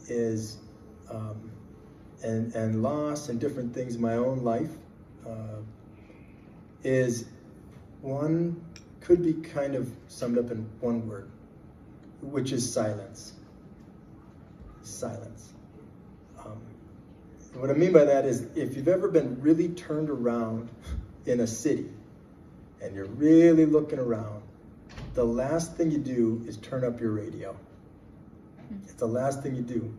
is, and loss and different things in my own life, is one, could be kind of summed up in one word, which is silence. Silence. What I mean by that is, if you've ever been really turned around in a city and you're really looking around, the last thing you do is turn up your radio. It's the last thing you do.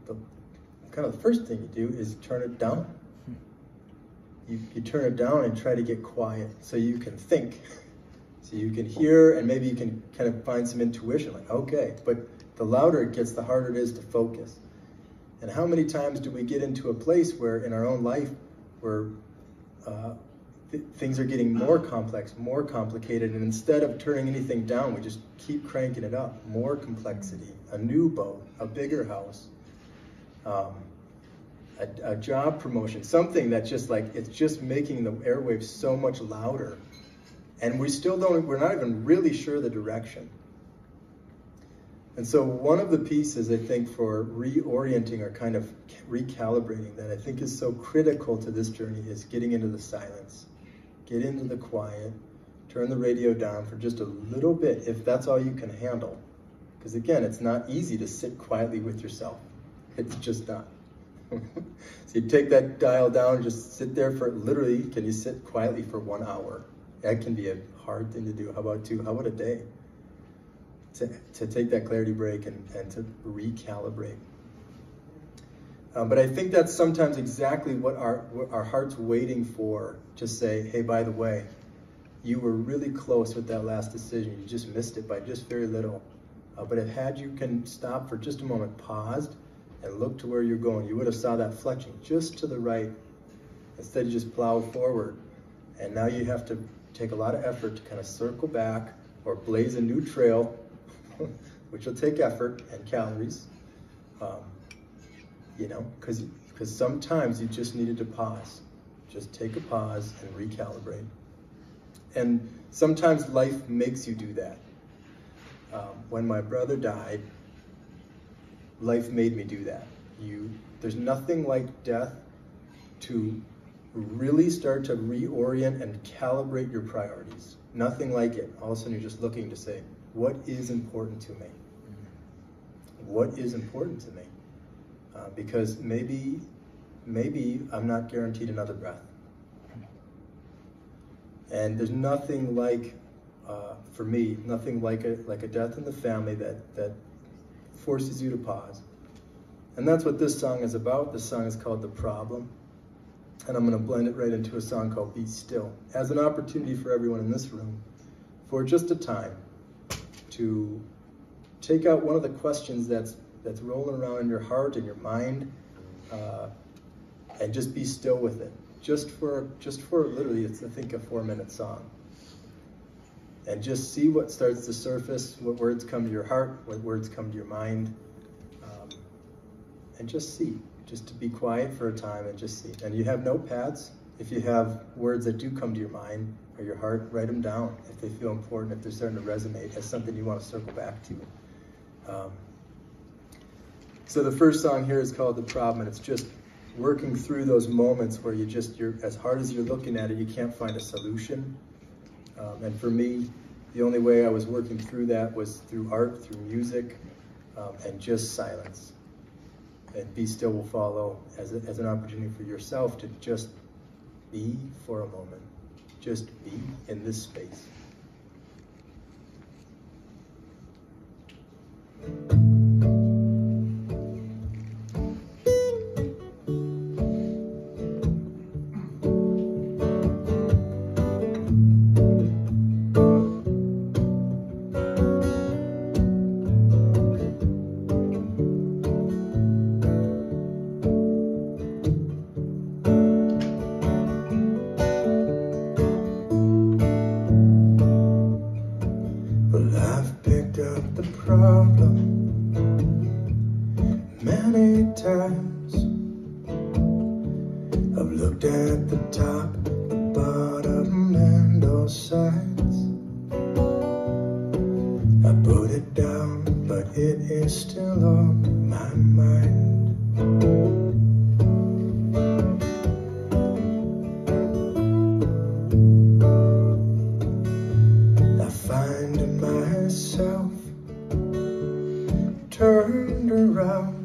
The first thing you do is turn it down. You turn it down and try to get quiet so you can think, so you can hear, and maybe you can kind of find some intuition, like, okay, but the louder it gets, the harder it is to focus. And how many times do we get into a place where in our own life where things are getting more complex, more complicated, and instead of turning anything down, we just keep cranking it up. More complexity, a new boat, a bigger house, a job promotion, something that just like, it's just making the airwaves so much louder. And we still we're not even really sure the direction. And so one of the pieces, I think, for reorienting or kind of recalibrating that I think is so critical to this journey is getting into the silence. Get into the quiet, turn the radio down for just a little bit, if that's all you can handle. Because again, it's not easy to sit quietly with yourself. It's just not. So you take that dial down, just sit there for, literally, can you sit quietly for 1 hour? That can be a hard thing to do. How about 2? How about a day? To take that clarity break and to recalibrate. But I think that's sometimes exactly what our heart's waiting for, to say, hey, by the way, you were really close with that last decision. You just missed it by just very little. But if you can stop for just a moment, paused, and look to where you're going, you would have saw that fletching just to the right. Instead, you just plow forward. And now you have to take a lot of effort to kind of circle back or blaze a new trail, which will take effort and calories, you know, because sometimes you just needed to pause. Just take a pause and recalibrate. And sometimes life makes you do that. When my brother died, life made me do that. There's nothing like death to really start to reorient and calibrate your priorities. Nothing like it. All of a sudden you're just looking to say, what is important to me? What is important to me? Because maybe I'm not guaranteed another breath. And there's nothing like, for me, nothing like a death in the family that forces you to pause. And that's what this song is about. This song is called The Problem. And I'm going to blend it right into a song called Be Still, as an opportunity for everyone in this room, for just a time, to take out one of the questions that's rolling around in your heart and your mind, and just be still with it. Just for literally, it's, I think, a 4-minute song. And just see what starts to surface, what words come to your heart, what words come to your mind, and just see. Just to be quiet for a time and just see. And you have notepads. If you have words that do come to your mind or your heart, write them down if they feel important, if they're starting to resonate as something you want to circle back to. So the first song here is called The Problem, and it's just working through those moments where you're as hard as you're looking at it, you can't find a solution. And for me, the only way I was working through that was through art, through music, and just silence. And Be Still will follow as an opportunity for yourself to just be for a moment. Just be in this space. Many times I've looked at the top, the bottom, and all sides. I put it down, but it is still on my mind. around.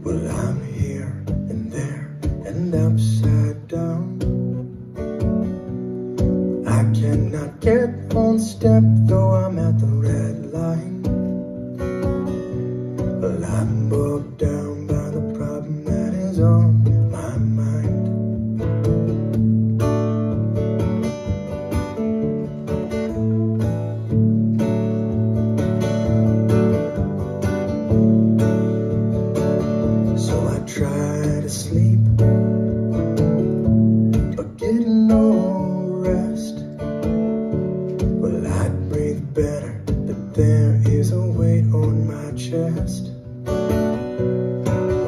Well, I'm here and there and upside down. I cannot get on step, though I'm at the red line. Well, I'm bogged down by the problem that is on my mind. So I try to sleep, but get no rest. Well, I'd breathe better, but there is a weight on my chest.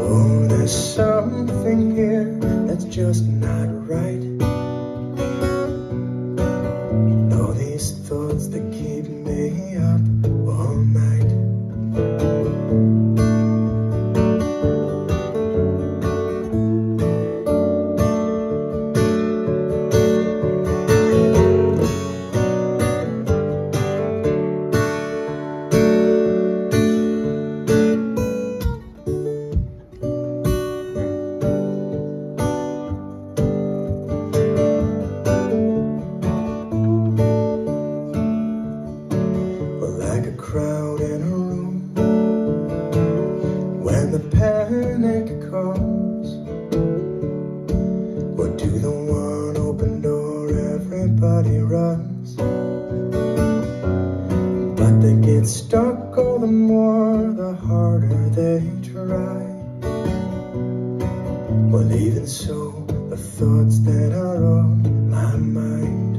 Oh, there's something here that's just not right. All these thoughts that keep me up all night. Like a crowd in a room, when the panic comes, or to the one open door everybody runs. But they get stuck all the more, the harder they try. Well, even so, the thoughts that are on my mind.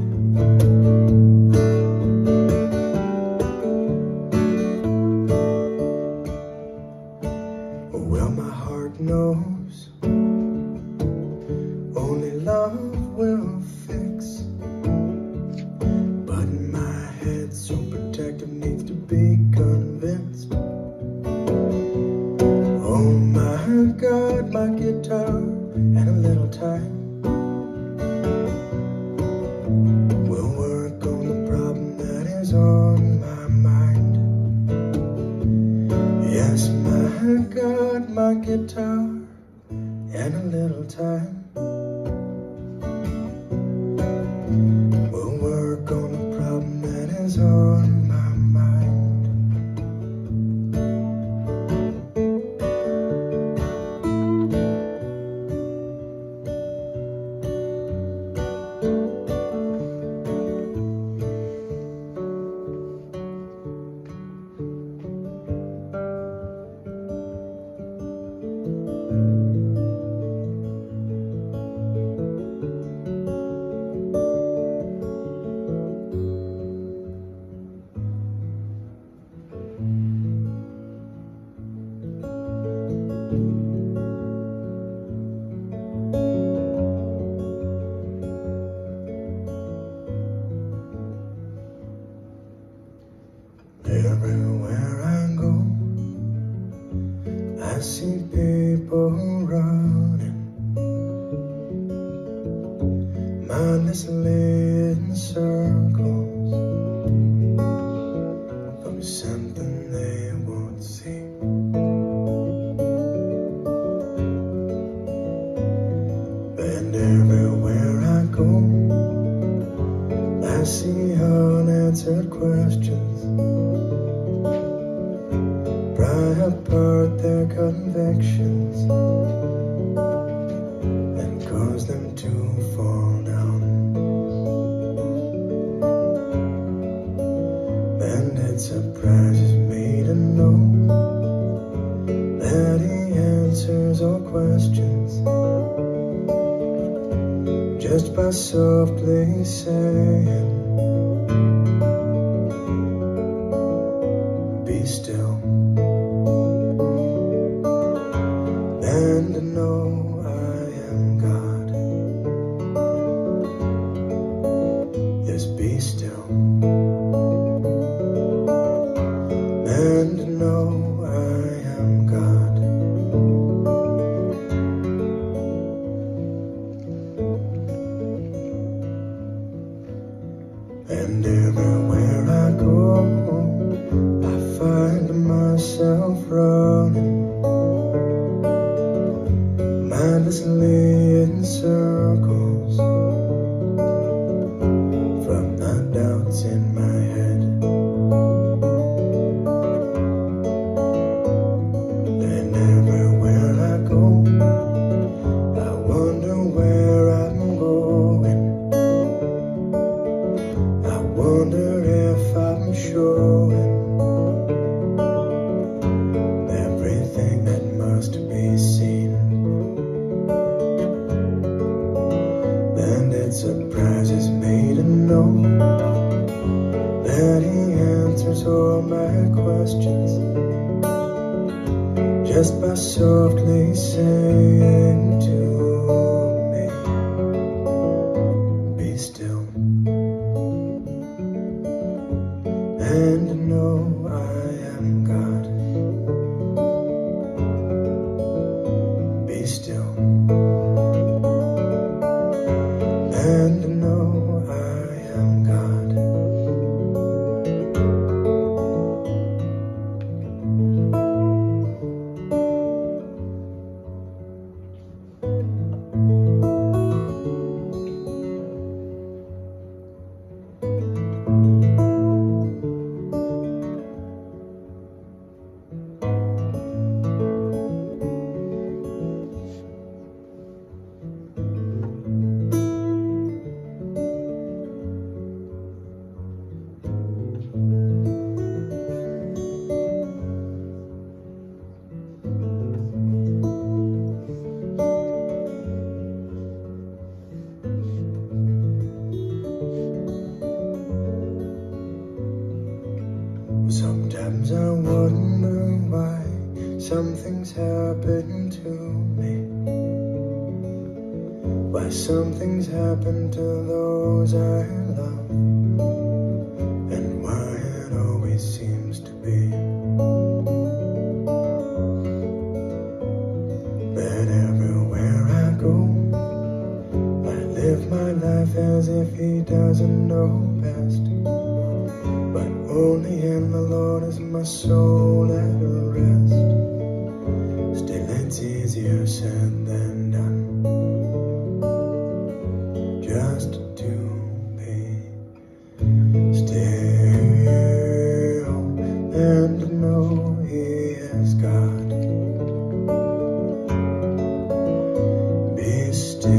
Well, my heart knows only love will fix, but my head so protective needs to be convinced. Oh my God, my guitar and a little time will work on the problem that is on my mind. Yes, my God, my guitar and a little time will work on the problem that is on my mind. Everywhere I go, I see people running, mindlessly in circles, from something they won't see. And everywhere I go, I see unanswered questions, pry apart their convictions and cause them to fall down. And it surprises me to know that he answers all questions just by softly saying, be still. And know I am God. Yes, be still. And know I am God. And everywhere I go, I find myself running mindlessly in circles from the doubts in my head. And everywhere I go, I wonder where I'm going. I wonder if I'm showing everything that must be seen. And it surprises me to know that he answers all my questions just by softly saying to me, be still and know I am God. Be still and know I am God. Sometimes I wonder why some things happen to me, why some things happen to those I love, and why it always seems to be that everywhere I go, I live my life as if he doesn't know best. But only in the Lord is my soul at rest. Still it's easier said than done, just to be still and know he is God. Be still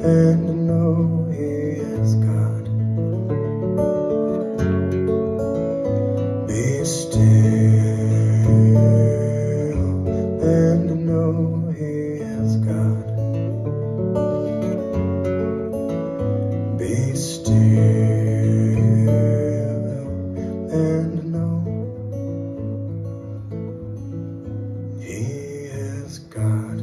and know he is God. Be still and know he is God. Be still and know he is God.